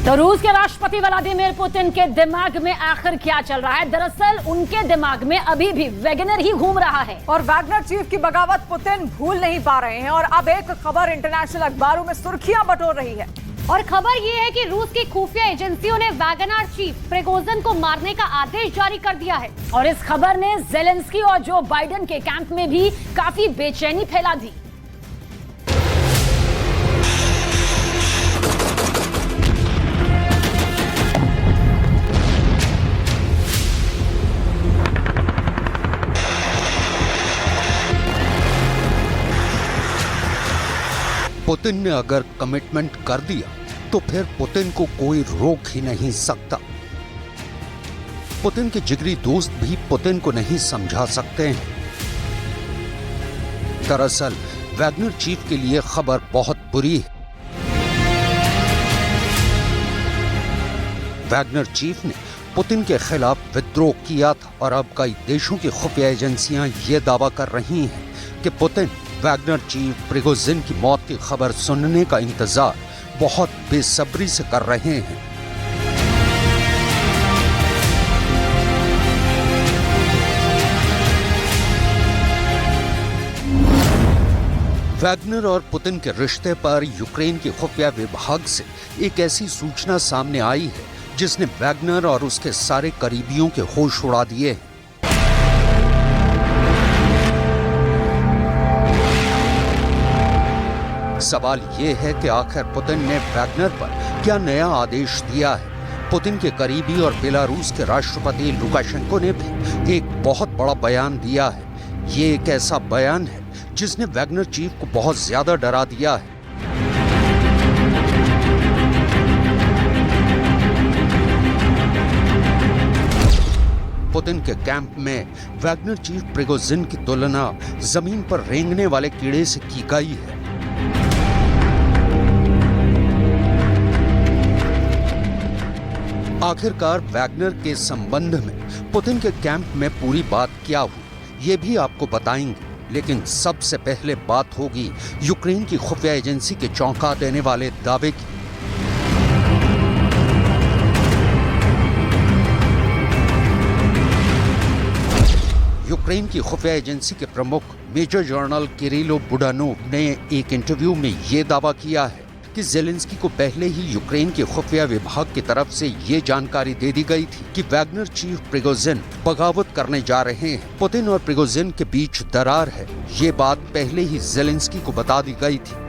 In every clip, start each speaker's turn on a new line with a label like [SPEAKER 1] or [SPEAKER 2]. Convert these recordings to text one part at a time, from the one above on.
[SPEAKER 1] तो रूस के राष्ट्रपति व्लादिमीर पुतिन के दिमाग में आखिर क्या चल रहा है? दरअसल उनके दिमाग में अभी भी वैगनर ही घूम रहा है
[SPEAKER 2] और वैगनर चीफ की बगावत पुतिन भूल नहीं पा रहे हैं। और अब एक खबर इंटरनेशनल अखबारों में सुर्खियां बटोर रही है
[SPEAKER 3] और खबर ये है कि रूस की खुफिया एजेंसियों ने वैगनर चीफ प्रिगोजिन को मारने का आदेश जारी कर दिया है।
[SPEAKER 1] और इस खबर ने जेलेंस्की और जो बाइडेन के कैंप में भी काफी बेचैनी फैला दी।
[SPEAKER 4] पुतिन ने अगर कमिटमेंट कर दिया तो फिर पुतिन को कोई रोक ही नहीं सकता। पुतिन के जिगरी दोस्त भी पुतिन को नहीं समझा सकते हैं। दरअसल वैगनर चीफ के लिए खबर बहुत बुरी है। वैगनर चीफ ने पुतिन के खिलाफ विद्रोह किया था और अब कई देशों की खुफिया एजेंसियां ये दावा कर रही हैं कि पुतिन वैगनर चीफ प्रिगोजिन की मौत की खबर सुनने का इंतजार बहुत बेसब्री से कर रहे हैं। वैगनर और पुतिन के रिश्ते पर यूक्रेन के खुफिया विभाग से एक ऐसी सूचना सामने आई है जिसने वैगनर और उसके सारे करीबियों के होश उड़ा दिए हैं। सवाल ये है कि आखिर पुतिन ने वैगनर पर क्या नया आदेश दिया है। पुतिन के करीबी और बेलारूस के राष्ट्रपति लुकाशेंको ने भी एक बहुत बड़ा बयान दिया है। ये एक ऐसा बयान है जिसने वैगनर चीफ को बहुत ज्यादा डरा दिया है। पुतिन के कैंप में वैगनर चीफ प्रिगोजिन की तुलना जमीन पर रेंगने वाले कीड़े से की गई है। आखिरकार वैगनर के संबंध में पुतिन के कैंप में पूरी बात क्या हुई, ये भी आपको बताएंगे। लेकिन सबसे पहले बात होगी यूक्रेन की खुफिया एजेंसी के चौंका देने वाले दावे की। यूक्रेन की खुफिया एजेंसी के प्रमुख मेजर जनरल किरिलो बुडानोव ने एक इंटरव्यू में ये दावा किया है कि जेलेंस्की को पहले ही यूक्रेन के खुफिया विभाग की तरफ से ये जानकारी दे दी गई थी कि वैगनर चीफ प्रिगोजिन बगावत करने जा रहे हैं। पुतिन और प्रिगोजिन के बीच दरार है, ये बात पहले ही जेलेंस्की को बता दी गई थी।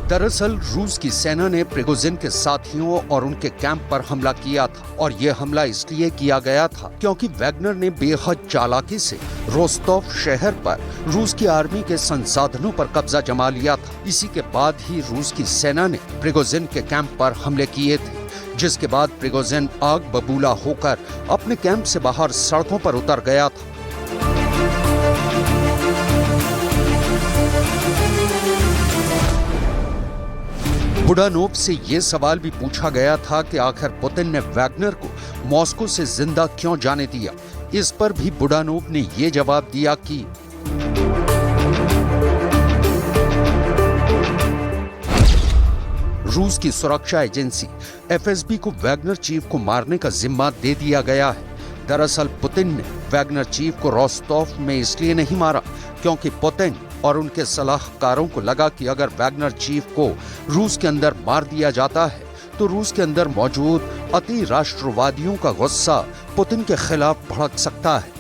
[SPEAKER 4] दरअसल रूस की सेना ने प्रिगोजिन के साथियों और उनके कैंप पर हमला किया था और यह हमला इसलिए किया गया था क्योंकि वैगनर ने बेहद चालाकी से रोस्टोव शहर पर रूस की आर्मी के संसाधनों पर कब्जा जमा लिया था। इसी के बाद ही रूस की सेना ने प्रिगोजिन के कैंप पर हमले किए थे, जिसके बाद प्रिगोजिन आग बबूला होकर अपने कैंप से बाहर सड़कों पर उतर गया था। बुडानोव से ये सवाल भी पूछा गया था कि आखिर पुतिन ने वैगनर को मॉस्को से जिंदा क्यों जाने दिया। इस पर भी बुडानोव ने ये जवाब दिया कि रूस की सुरक्षा एजेंसी एफएसबी को वैगनर चीफ को मारने का जिम्मा दे दिया गया है। दरअसल पुतिन ने वैगनर चीफ को रोस्टोव में इसलिए नहीं मारा क्योंकि पुतिन और उनके सलाहकारों को लगा कि अगर वैगनर चीफ को रूस के अंदर मार दिया जाता है तो रूस के अंदर मौजूद अति राष्ट्रवादियों का गुस्सा पुतिन के खिलाफ भड़क सकता है।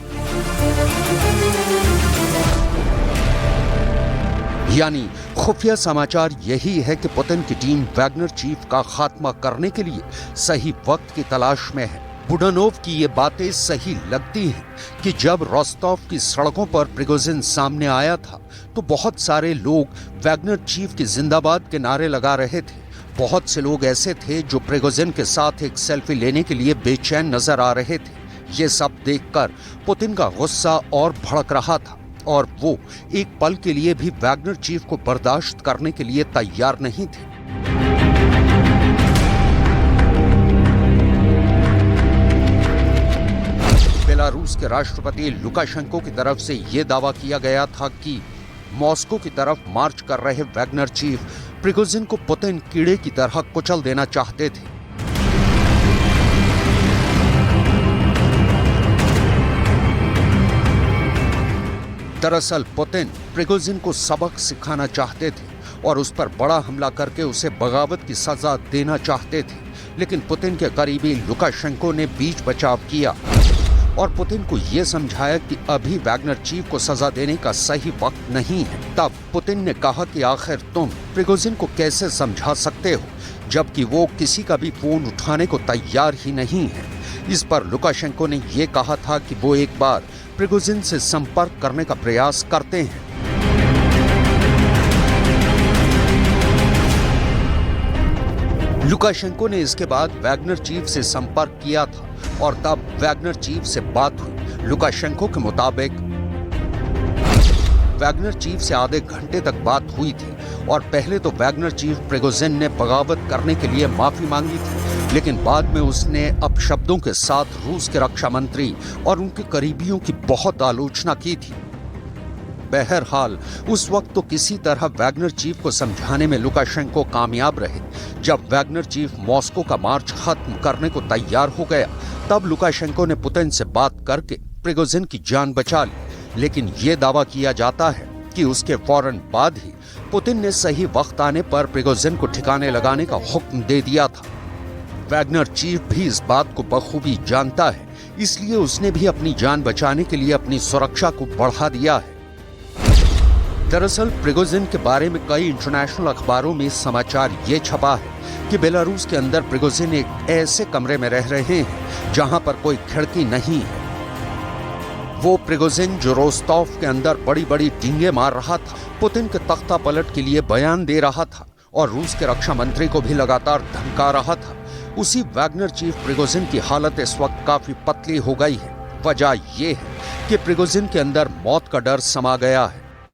[SPEAKER 4] यानी खुफिया समाचार यही है कि पुतिन की टीम वैगनर चीफ का खात्मा करने के लिए सही वक्त की तलाश में है। बुडानोव की ये बातें सही लगती हैं कि जब रोस्टोव की सड़कों पर प्रिगोजिन सामने आया था तो बहुत सारे लोग वैगनर चीफ की जिंदाबाद के नारे लगा रहे थे। बहुत से लोग ऐसे थे जो प्रिगोजिन के साथ एक सेल्फी लेने के लिए बेचैन नजर आ रहे थे। ये सब देखकर पुतिन का गुस्सा और भड़क रहा था और वो एक पल के लिए भी वैगनर चीफ को बर्दाश्त करने के लिए तैयार नहीं थे। बेलारूस के राष्ट्रपति लुकाशेंको की तरफ से ये दावा किया गया था कि मॉस्को की तरफ मार्च कर रहे वैगनर चीफ प्रिगोजिन को पुतिन कीड़े की तरह कुचल देना चाहते थे। दरअसल पुतिन प्रिगोजिन को सबक सिखाना चाहते थे और उस पर बड़ा हमला करके उसे बगावत की सजा देना चाहते थे, लेकिन पुतिन के करीबी लुकाशेंको ने बीच बचाव किया और पुतिन को यह समझाया कि अभी वैगनर चीफ को सजा देने का सही वक्त नहीं है। तब पुतिन ने कहा कि आखिर तुम प्रिगोजिन को कैसे समझा सकते हो, जबकि वो किसी का भी फोन उठाने को तैयार ही नहीं है। इस पर लुकाशेंको ने यह कहा था कि वो एक बार प्रिगोजिन से संपर्क करने का प्रयास करते हैं। लुकाशेंको ने इसके बाद वैगनर चीफ से संपर्क किया था और तब वैगनर चीफ से बात हुई। लुकाशेंको के मुताबिक वैगनर चीफ से आधे घंटे तक बात हुई थी और पहले तो वैगनर चीफ प्रिगोजिन ने बगावत करने के लिए माफी मांगी थी, लेकिन बाद में उसने अपशब्दों के साथ रूस के रक्षा मंत्री और उनके करीबियों की बहुत आलोचना की थी। बहरहाल उस वक्त तो किसी तरह वैगनर चीफ को समझाने में लुकाशेंको कामयाब रहे। जब वैगनर चीफ मॉस्को का मार्च खत्म करने को तैयार हो गया, तब लुकाशेंको ने पुतिन से बात करके प्रिगोजिन की जान बचा ली, लेकिन यह दावा किया जाता है कि उसके फौरन बाद ही पुतिन ने सही वक्त आने पर प्रिगोजिन को ठिकाने लगाने का हुक्म दे दिया था। वैगनर चीफ भी इस बात को बखूबी जानता है, इसलिए उसने भी अपनी जान बचाने के लिए अपनी सुरक्षा को बढ़ा दिया है। दरअसल प्रिगोजिन के बारे में कई इंटरनेशनल अखबारों में समाचार ये छपा है कि बेलारूस के अंदर प्रिगोजिन एक ऐसे कमरे में रह रहे हैं जहां पर कोई खिड़की नहीं है। वो प्रिगोजिन जो रोस्टोव के अंदर बड़ी बड़ी डींगे मार रहा था, पुतिन के तख्ता पलट के लिए बयान दे रहा था और रूस के रक्षा मंत्री को भी लगातार धमका रहा था, उसी वैगनर चीफ प्रिगोजिन की हालत इस वक्त काफी पतली हो गई है। वजह यह है कि प्रिगोजिन के अंदर मौत का डर समा गया है।